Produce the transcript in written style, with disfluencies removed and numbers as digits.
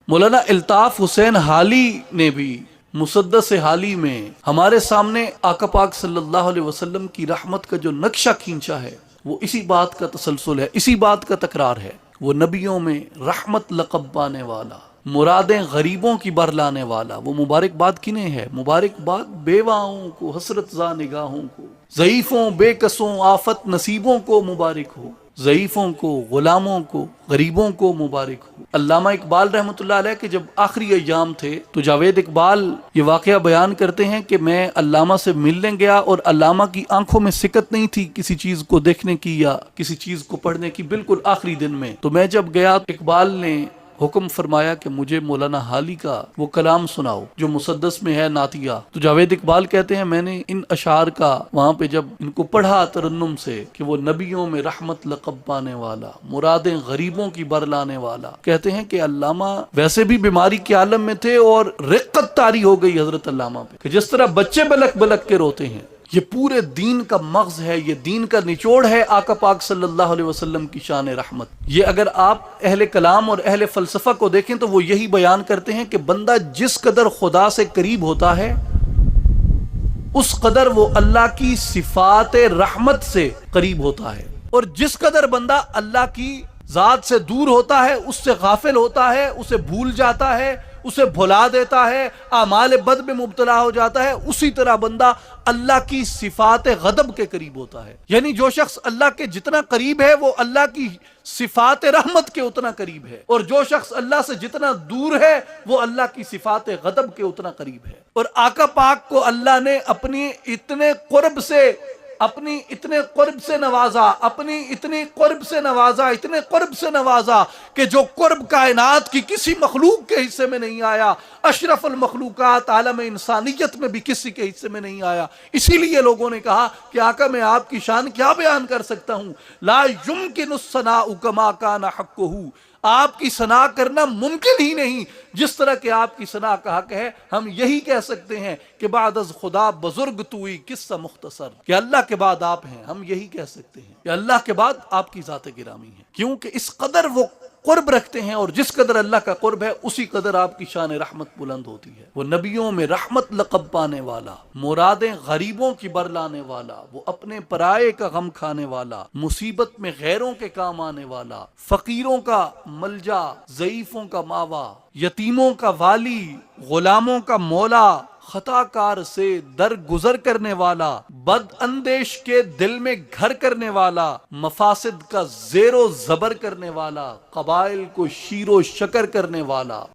مولانا الطاف حسین حالی نے بھی مسدس حالی میں ہمارے سامنے آقا پاک صلی اللہ علیہ وسلم کی رحمت کا جو نقشہ کھینچا ہے وہ اسی بات کا تسلسل ہے، اسی بات کا تکرار ہے۔ وہ نبیوں میں رحمت لقب پانے والا، مرادیں غریبوں کی بر لانے والا، وہ مبارکباد کنہیں ہے؟ مبارکباد بیواؤں کو، حسرت زا نگاہوں کو، ضعیفوں بے کسوں آفت نصیبوں کو مبارک ہو، ضعیفوں کو، غلاموں کو، غریبوں کو مبارک ہو۔ علامہ اقبال رحمۃ اللہ علیہ کے جب آخری ایام تھے تو جاوید اقبال یہ واقعہ بیان کرتے ہیں کہ میں علامہ سے ملنے گیا اور علامہ کی آنکھوں میں سکت نہیں تھی کسی چیز کو دیکھنے کی یا کسی چیز کو پڑھنے کی، بالکل آخری دن میں۔ تو میں جب گیا اقبال نے حکم فرمایا کہ مجھے مولانا حالی کا وہ کلام سناؤ جو مسدس میں ہے، نعتیہ۔ تو جاوید اقبال کہتے ہیں میں نے ان اشعار کا وہاں پہ جب ان کو پڑھا ترنم سے کہ وہ نبیوں میں رحمت لقب پانے والا، مرادیں غریبوں کی بر لانے والا، کہتے ہیں کہ علامہ ویسے بھی بیماری کے عالم میں تھے اور رقت طاری ہو گئی حضرت علامہ پہ کہ جس طرح بچے بلک بلک کے روتے ہیں۔ یہ پورے دین کا مغز ہے، یہ دین کا نچوڑ ہے آقا پاک صلی اللہ علیہ وسلم کی شان رحمت۔ یہ اگر آپ اہل کلام اور اہل فلسفہ کو دیکھیں تو وہ یہی بیان کرتے ہیں کہ بندہ جس قدر خدا سے قریب ہوتا ہے اس قدر وہ اللہ کی صفات رحمت سے قریب ہوتا ہے، اور جس قدر بندہ اللہ کی ذات سے دور ہوتا ہے، اس سے غافل ہوتا ہے، اسے بھول جاتا ہے، اسے بھلا دیتا ہے، اعمال بد میں مبتلا ہو جاتا ہے، اسی طرح بندہ اللہ کی صفات غضب کے قریب ہوتا ہے۔ یعنی جو شخص اللہ کے جتنا قریب ہے وہ اللہ کی صفات رحمت کے اتنا قریب ہے، اور جو شخص اللہ سے جتنا دور ہے وہ اللہ کی صفات غضب کے اتنا قریب ہے۔ اور آقا پاک کو اللہ نے اپنی اتنے قرب سے نوازا، اپنی اتنی قرب سے نوازا، اتنے قرب سے نوازا کہ جو قرب کائنات کی کسی مخلوق کے حصے میں نہیں آیا، اشرف المخلوقات عالم انسانیت میں بھی کسی کے حصے میں نہیں آیا۔ اسی لیے لوگوں نے کہا کہ آقا میں آپ کی شان کیا بیان کر سکتا ہوں، لا یمکن الثناء کما کان حقہ، آپ کی ثنا کرنا ممکن ہی نہیں جس طرح کہ آپ کی ثنا کا حق ہے۔ ہم یہی کہہ سکتے ہیں کہ بعد از خدا بزرگ توئی قصہ مختصر، کہ اللہ کے بعد آپ ہیں، ہم یہی کہہ سکتے ہیں کہ اللہ کے بعد آپ کی ذات گرامی ہے، کیونکہ اس قدر وہ قرب رکھتے ہیں، اور جس قدر اللہ کا قرب ہے اسی قدر آپ کی شان رحمت بلند ہوتی ہے۔ وہ نبیوں میں رحمت لقب پانے والا، مرادیں غریبوں کی بر لانے والا، وہ اپنے پرائے کا غم کھانے والا، مصیبت میں غیروں کے کام آنے والا، فقیروں کا ملجا، ضعیفوں کا ماوا، یتیموں کا والی، غلاموں کا مولا، خطا کار سے در گزر کرنے والا، بد اندیش کے دل میں گھر کرنے والا، مفاسد کا زیر و زبر کرنے والا، قبائل کو شیر و شکر کرنے والا۔